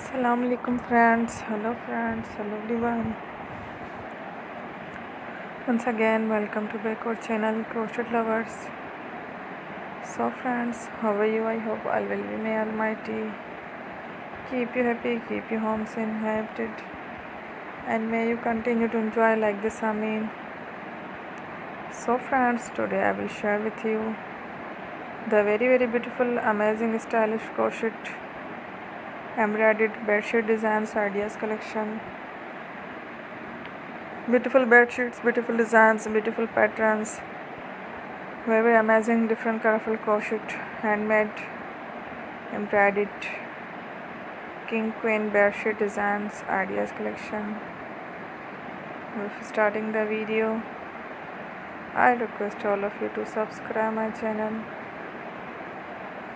Assalamu alaikum friends, hello everyone. Once again, welcome to back our channel Crochet Lovers. So friends, how are you? I hope all will be may Almighty keep you happy, keep you homes inhabited, and may you continue to enjoy like this. Amen. So friends, today I will share with you the very beautiful, amazing, stylish crochet embroidered bedsheet designs ideas collection. Beautiful bed sheets, beautiful designs, beautiful patterns, very amazing, different colorful crochet, handmade, embroidered, king queen bed sheet designs, ideas collection. Before starting the video, I request all of you to subscribe my channel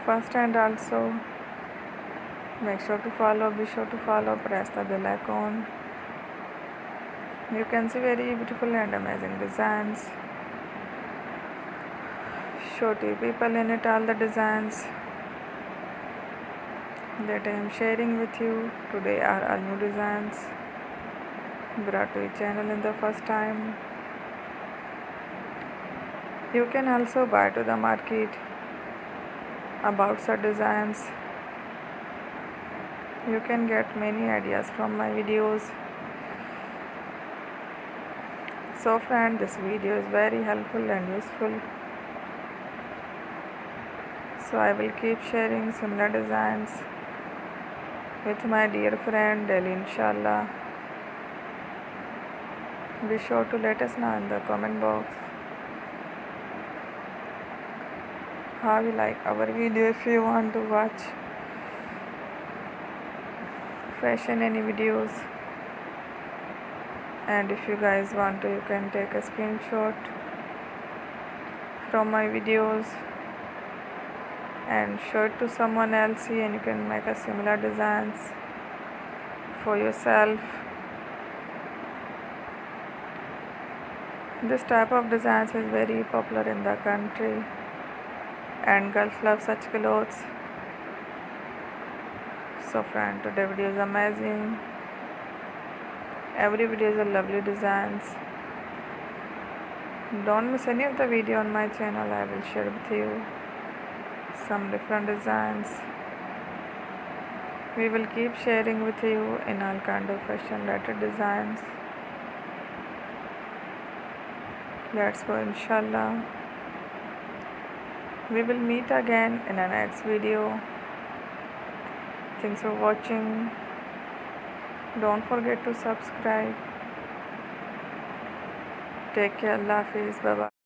first, and also make sure to follow, be sure to follow, press the bell icon. You can see very beautiful and amazing designs. Show to people in it all the designs that I am sharing with you today are all new designs brought to your channel in the first time. You can also buy to the market about such designs. You can get many ideas from my videos. So friend, this video is very helpful and useful. So I will keep sharing similar designs with my dear friend daily, inshallah. Be sure to let us know in the comment box how you like our video. If you want to watch fashion any videos, and if you guys want to, you can take a screenshot from my videos and show it to someone else, and you can make a similar designs for yourself. This type of designs is very popular in the country, and girls love such clothes. So friend, today video is amazing. Every video is a lovely designs. Don't miss any of the video on my channel. I will share with you some different designs. We will keep sharing with you in all kind of fashion related designs. Let's go, inshallah. We will meet again in the next video. Thanks for watching. Don't forget to subscribe. Take care. Allah Hafiz. Bye bye.